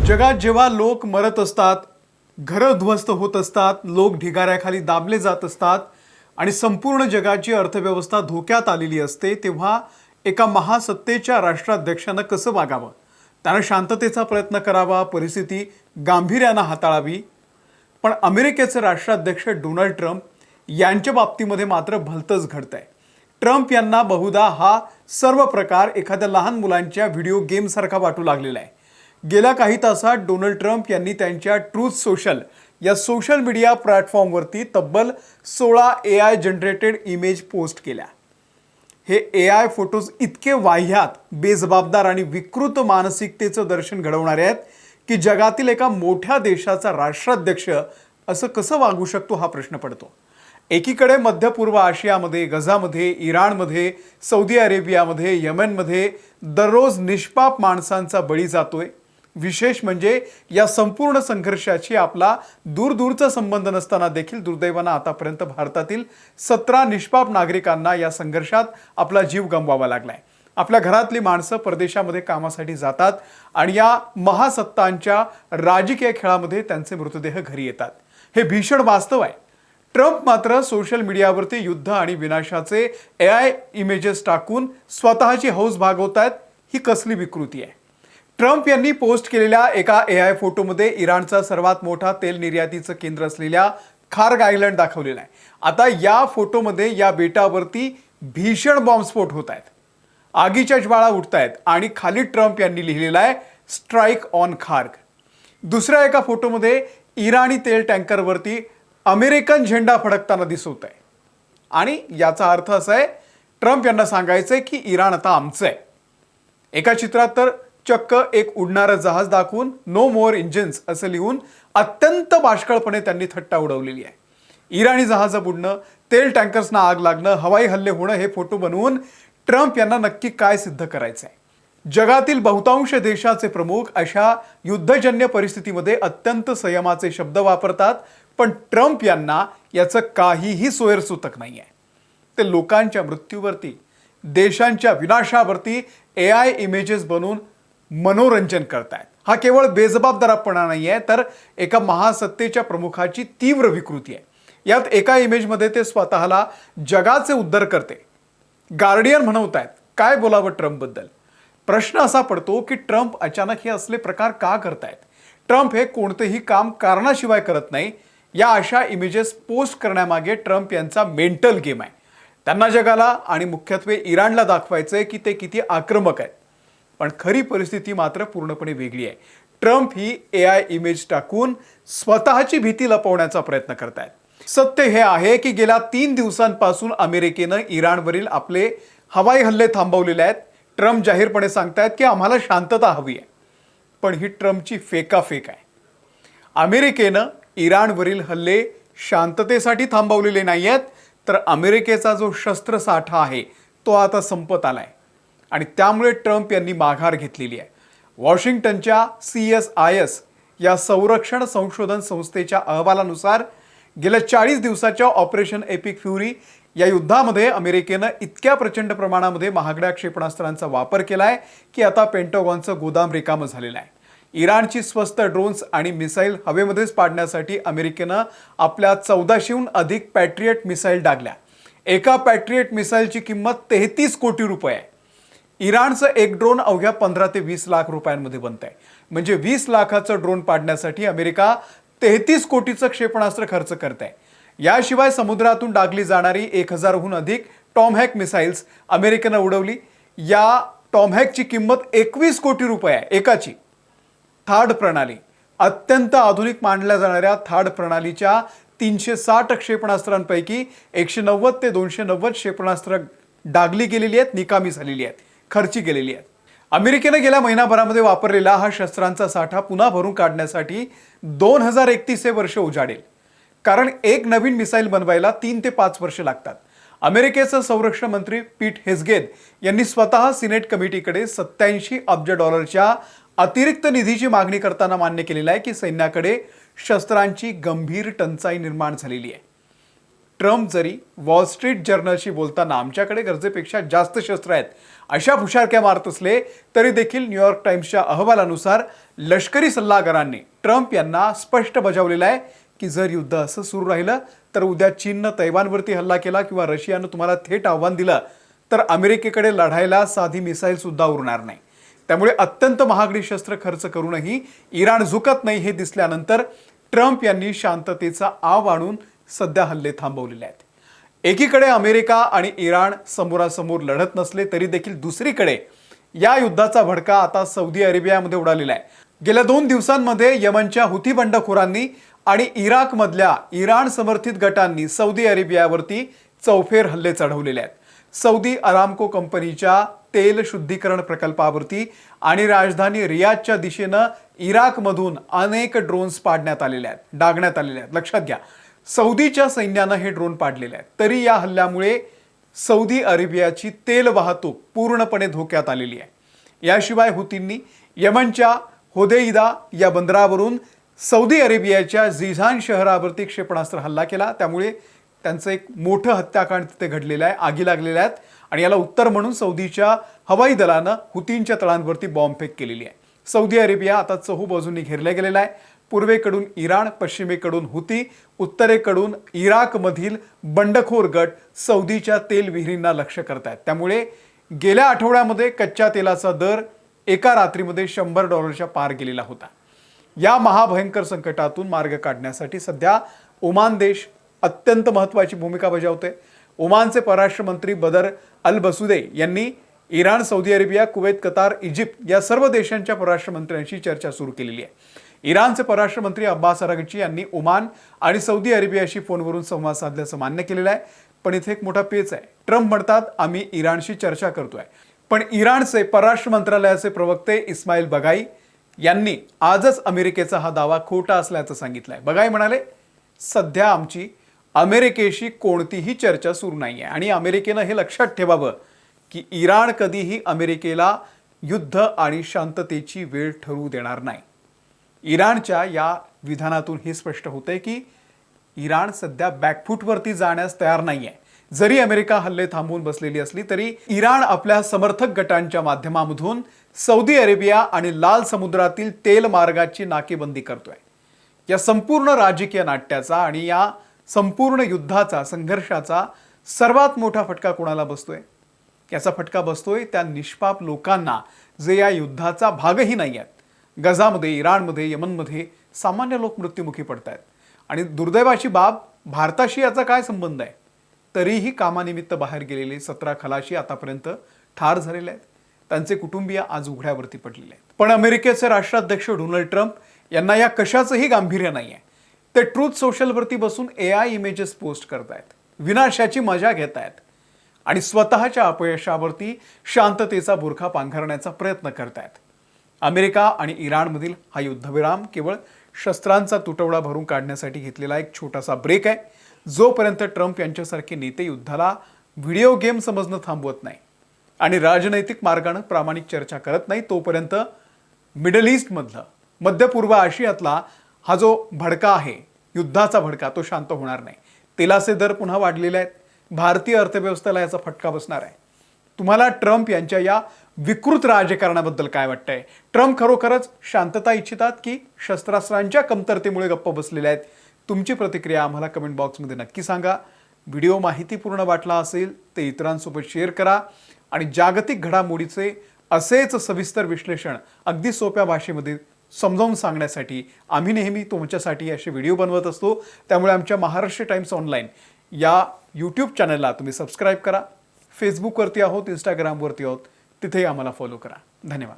जगात जेव्हा लोक मरत असतात, घरं उद्ध्वस्त होत असतात, लोक ढिगाऱ्याखाली दाबले जात असतात आणि संपूर्ण जगाची अर्थव्यवस्था धोक्यात आलेली असते, तेव्हा एका महासत्तेच्या राष्ट्राध्यक्षानं कसं वागावं? त्यानं शांततेचा प्रयत्न करावा, परिस्थिती गांभीर्यानं हाताळावी. पण अमेरिकेचे राष्ट्राध्यक्ष डोनाल्ड ट्रम्प यांच्या बाबतीमध्ये मात्र भलतंच घडतंय. ट्रम्प यांना बहुधा हा सर्व प्रकार एखाद्या लहान मुलांच्या व्हिडिओ गेमसारखा वाटू लागलेला आहे. गेल्या काही तासात डोनाल्ड ट्रम्प यांनी त्यांच्या ट्रूथ सोशल या सोशल मीडिया प्लॅटफॉर्मवरती तब्बल 16 AI जनरेटेड इमेज पोस्ट केल्या. हे AI फोटोज इतके वाह्यात, बेजबाबदार आणि विकृत मानसिकतेचं दर्शन घडवणारे आहेत की जगातील एका मोठ्या देशाचा राष्ट्राध्यक्ष असं कसं वागू शकतो हा प्रश्न पडतो. एकीकडे मध्य पूर्व आशियामध्ये, गझामध्ये, इराणमध्ये, सौदी अरेबियामध्ये, यमेनमध्ये दररोज निष्पाप माणसांचा बळी जातोय. विशेष म्हणजे या संपूर्ण संघर्षाची आपला दूरदूरचा संबंध नसताना देखील दुर्दैवानं आतापर्यंत भारतातील 17 निष्पाप नागरिकांना या संघर्षात आपला जीव गमवावा लागलाय. आपल्या घरातली माणसं परदेशामध्ये कामासाठी जातात आणि या महासत्तांच्या राजकीय खेळामध्ये त्यांचे मृतदेह घरी येतात. हे भीषण वास्तव आहे. ट्रम्प मात्र सोशल मीडियावरती युद्ध आणि विनाशाचे AI इमेजेस टाकून स्वतःची हौस भागवतायत. ही कसली विकृती आहे? ट्रम्प यांनी पोस्ट केलेल्या एका AI फोटोमध्ये इराणचा सर्वात मोठा तेल निर्यातीचं केंद्र असलेल्या खार्ग आयलंड दाखवलेला आहे. आता या फोटोमध्ये या बेटावरती भीषण बॉम्बस्फोट होत आहेत, आगीच्या ज्वाळा उठत आहेत आणि खाली ट्रम्प यांनी लिहिलेलं आहे स्ट्राईक ऑन खार्ग. दुसऱ्या एका फोटोमध्ये इराणी तेल टँकरवरती अमेरिकन झेंडा फडकताना दिसत आहे आणि याचा अर्थ असा आहे ट्रम्प यांना सांगायचंय की इराण आता आमचं आहे. एका चित्रात तर चक्क एक उडणारं जहाज दाखवून नो मोर इंजिन्स असं लिहून अत्यंत बाष्कळपणे त्यांनी थट्टा उडवलेली आहे. इराणी जहाजं बुडणं, तेल टँकर्सना आग लागणं, हवाई हल्ले होणं हे फोटो बनवून ट्रम्प यांना नक्की काय सिद्ध करायचं आहे? जगातील बहुतांश देशाचे प्रमुख अशा युद्धजन्य परिस्थितीमध्ये अत्यंत संयमाचे शब्द वापरतात, पण ट्रम्प यांना याचं काहीही सोयरसूतक नाही आहे. ते लोकांच्या मृत्यूवरती, देशांच्या विनाशावरती AI इमेजेस बनवून मनोरंजन करतायत. हा केवळ बेजबाबदारपणा नाही आहे, तर एका महासत्तेच्या प्रमुखाची तीव्र विकृती आहे. यात एका इमेजमध्ये ते स्वतःला जगाचे उद्धार करते गार्डियन म्हणवतायत. काय बोलावं ट्रम्पबद्दल? प्रश्न असा पडतो की ट्रम्प अचानक हे असले प्रकार का करतायत? ट्रम्प हे कोणतेही काम कारणाशिवाय करत नाही. या अशा इमेजेस पोस्ट करण्यामागे ट्रम्प यांचा मेंटल गेम आहे. त्यांना जगाला आणि मुख्यत्वे इराणला दाखवायचंय की ते किती आक्रमक आहेत. पण खरी परिस्थिती मात्र पूर्णपणे वेगळी आहे. ट्रम्प ही AI इमेज टाकून स्वतःची भीती लपवण्याचा प्रयत्न करतायत. सत्य हे आहे की गेल्या 3 दिवसांपासून अमेरिकेनं इराणवरील आपले हवाई हल्ले थांबवलेले आहेत. ट्रम्प जाहीरपणे सांगतायत की आम्हाला शांतता हवी आहे. पण ही ट्रम्पची फेकाफेक आहे. अमेरिकेनं इराणवरील हल्ले शांततेसाठी थांबवलेले नाही आहेत, तर अमेरिकेचा जो शस्त्रसाठा आहे तो आता संपत आलाय आणि त्यामुळे ट्रम्प यांनी माघार घेतलेली आहे. वॉशिंग्टनच्या CSIS या संरक्षण संशोधन संस्थेच्या अहवालानुसार गेल्या 40 दिवसाच्या ऑपरेशन एपिक फ्युरी या युद्धामध्ये अमेरिकेनं इतक्या प्रचंड प्रमाणामध्ये महागड्या क्षेपणास्त्रांचा वापर केलाय की आता पेंटागॉनचं गोदाम रिकामं झालेलं आहे. इराणची स्वस्त ड्रोन्स आणि मिसाईल हवेमध्येच पाडण्यासाठी अमेरिकेनं आपल्या 1400हून अधिक पॅट्रियट मिसाईल डागल्या. एका पॅट्रियट मिसाईलची किंमत 33 कोटी रुपये आहे. इराणचं एक ड्रोन अवघ्या 15 ते 20 लाख रुपयांमध्ये बनत आहे. म्हणजे 20 लाखाचं ड्रोन पाडण्यासाठी अमेरिका 33 कोटीचं क्षेपणास्त्र खर्च करत आहे. याशिवाय समुद्रातून डागली जाणारी 1000हून अधिक टॉमहॅक मिसाईल्स अमेरिकेनं उडवली. या टॉमहॅकची किंमत 21 कोटी रुपये आहे एकाची. थार्ड प्रणाली, अत्यंत आधुनिक मानल्या जाणाऱ्या थार्ड प्रणालीच्या 360 क्षेपणास्त्रांपैकी 190 ते 290 क्षेपणास्त्र डागली गेलेली आहेत, निकामी झालेली आहेत, खर्ची गेलेली आहेत. अमेरिकेनं गेल्या महिनाभरामध्ये वापरलेला हा शस्त्रांचा साठा पुन्हा भरून काढण्यासाठी 2031 हे वर्ष उजाडेल. कारण एक नवीन मिसाईल बनवायला 3 ते 5 वर्ष लागतात. अमेरिकेचे संरक्षण मंत्री पीट हेग्सेथ यांनी स्वतः सिनेट कमिटीकडे $87 अब्ज अतिरिक्त निधीची मागणी करताना मान्य केलेलं आहे की सैन्याकडे शस्त्रांची गंभीर टंचाई निर्माण झालेली आहे. ट्रम्प जरी वॉल स्ट्रीट जर्नलशी बोलताना आमच्याकडे गरजेपेक्षा जास्त शस्त्र आहेत अशा फुशारक्या मारत असले तरी देखील न्यूयॉर्क टाइम्सच्या अहवालानुसार लष्करी सल्लागारांनी ट्रम्प यांना स्पष्ट बजावलेलं आहे की जर युद्ध असं सुरू राहिलं तर उद्या चीननं तैवानवरती हल्ला केला किंवा रशियानं तुम्हाला थेट आव्हान दिलं तर अमेरिकेकडे लढायला साधी मिसाईल सुद्धा उरणार नाही. त्यामुळे अत्यंत महागडी शस्त्र खर्च करूनही इराण झुकत नाही हे दिसल्यानंतर ट्रम्प यांनी शांततेचा आव आणून सध्या हल्ले थांबवलेले आहेत. एकीकडे अमेरिका आणि इराण समोरासमोर लढत नसले तरी देखील दुसरीकडे या युद्धाचा भडका आता सौदी अरेबियामध्ये उडालेला आहे. गेल्या 2 दिवसांमध्ये यमनच्या हुती बंडखोरांनी आणि इराकमधल्या इराण समर्थित गटांनी सौदी अरेबियावरती चौफेर हल्ले चढवलेले आहेत. सौदी अरामको कंपनीच्या तेल शुद्धीकरण प्रकल्पावरती आणि राजधानी रियादच्या दिशेनं इराकमधून अनेक ड्रोन्स पाडण्यात आलेले आहेत, डागण्यात आलेले आहेत. लक्षात घ्या, सौदीच्या सैन्यानं हे ड्रोन पाडलेले आहेत. तरी या हल्ल्यामुळे सौदी अरेबियाची तेल वाहतूक पूर्णपणे धोक्यात आलेली आहे. याशिवाय हुतींनी यमनच्या होदेईदा या बंदरावरून सौदी अरेबियाच्या जिझान शहरावरती क्षेपणास्त्र हल्ला केला. त्यामुळे त्यांचं एक मोठं हत्याकांड तिथे घडलेलं आहे, आगी लागलेल्या आहेत आणि याला उत्तर म्हणून सौदीच्या हवाई दलानं हुतींच्या तळांवरती बॉम्बफेक केलेली आहे. सौदी अरेबिया आता चहूबाजूंनी घेरल्या गेलेला आहे. पूर्वेकडून इराण, पश्चिमेकडून हुती, उत्तरेकडून इराकमधील बंडखोर गट सौदीच्या तेल विहिरींना लक्ष्य करतायत. त्यामुळे गेल्या आठवड्यामध्ये कच्च्या तेलाचा दर एका रात्रीमध्ये $100 पार गेलेला होता. या महाभयंकर संकटातून मार्ग काढण्यासाठी सध्या ओमान देश अत्यंत महत्त्वाची भूमिका बजावते. ओमानचे परराष्ट्र मंत्री बदर अल बसुदे यांनी Iran, Saudi Arabia, Kuwait, Qatar, Egypt या सर्व देशांच्या परराष्ट्र मंत्र्यांशी चर्चा सुरू केलेली आहे. इराणचे परराष्ट्र मंत्री अब्बास अरागची यांनी ओमान आणि सौदी अरेबियाशी फोनवरून संवाद साधल्याचं मान्य केलेलं आहे. पण इथे एक मोठा पेच आहे. ट्रम्प म्हणतात आम्ही इराणशी चर्चा करतोय, पण इराणचे परराष्ट्र मंत्रालयाचे प्रवक्ते इस्माईल बगाई यांनी आजच अमेरिकेचा हा दावा खोटा असल्याचं सांगितलंय. बगाई म्हणाले, सध्या आमची अमेरिकेशी कोणतीही चर्चा सुरू नाही आहे आणि अमेरिकेनं हे लक्षात ठेवावं की इराण कधीही अमेरिकेला युद्ध आणि शांततेची वेळ ठरवू देणार नाही. इराणच्या या विधानातून हे स्पष्ट होते की इराण सध्या बॅकफूटवरती जाण्यास तयार नाही आहे. जरी अमेरिका हल्ले थांबवून बसलेली असली तरी इराण आपल्या समर्थक गटांच्या माध्यमामधून सौदी अरेबिया आणि लाल समुद्रातील तेल मार्गाची नाकेबंदी करतोय. या संपूर्ण राजकीय नाट्याचा आणि या संपूर्ण युद्धाचा, संघर्षाचा सर्वात मोठा फटका कोणाला बसतोय? याचा फटका बसतोय त्या निष्पाप लोकांना जे या युद्धाचा भागही नाही आहेत. गझामध्ये, इराणमध्ये, यमनमध्ये सामान्य लोक मृत्युमुखी पडत आहेत. आणि दुर्दैवाची बाब, भारताशी याचा काय संबंध आहे? तरीही कामानिमित्त बाहेर गेलेले 17 खलाशी आतापर्यंत ठार झालेले आहेत. त्यांचे कुटुंबीय आज उघड्यावरती पडलेले आहेत. पण अमेरिकेचे राष्ट्राध्यक्ष डोनाल्ड ट्रम्प यांना या कशाचंही गांभीर्य नाही आहे. ते ट्रूथ सोशलवरती बसून AI इमेजेस पोस्ट करतायत, विनाशाची मजा घेत आहेत आणि स्वतःच्या अपयशावरती शांततेचा बुरखा पांघरण्याचा प्रयत्न करतायत. अमेरिका आणि इराणमधील हा युद्धविराम केवळ शस्त्रांचा तुटवडा भरून काढण्यासाठी घेतलेला एक छोटासा ब्रेक आहे. जोपर्यंत ट्रम्प यांच्यासारखे नेते युद्धाला व्हिडिओ गेम समजणं थांबवत नाही आणि राजनैतिक मार्गाने प्रामाणिक चर्चा करत नाही, तोपर्यंत मिडल ईस्टमधलं, मध्य पूर्व आशियातला हा जो भडका आहे, युद्धाचा भडका, तो शांत होणार नाही. तेलाचे दर पुन्हा वाढलेले आहेत. भारतीय अर्थव्यवस्थेला याचा फटका बसणार आहे. तुम्हाला ट्रम्प यांच्या या विकृत राजकारणाबद्दल काय वाटतंय? ट्रम्प खरोखरच शांतता इच्छितात की शस्त्रास्त्रांच्या कमतरतेमुळे गप्प बसलेले आहेत? तुमची प्रतिक्रिया आम्हाला कमेंट बॉक्समध्ये नक्की सांगा. व्हिडिओ माहितीपूर्ण वाटला असेल ते इतरांसोबत शेअर करा आणि जागतिक घडामोडीचे असेच सविस्तर विश्लेषण अगदी सोप्या भाषेमध्ये समजावून सांगण्यासाठी आम्ही नेहमी तुमच्यासाठी असे व्हिडिओ बनवत असतो. त्यामुळे आमच्या महाराष्ट्र टाइम्स ऑनलाईन या यूट्यूब चॅनलला तुम्ही सबस्क्राईब करा. फेसबुकवरती आहोत, इंस्टाग्रामवरती आहोत, तिथेही आम्हाला फॉलो करा. धन्यवाद.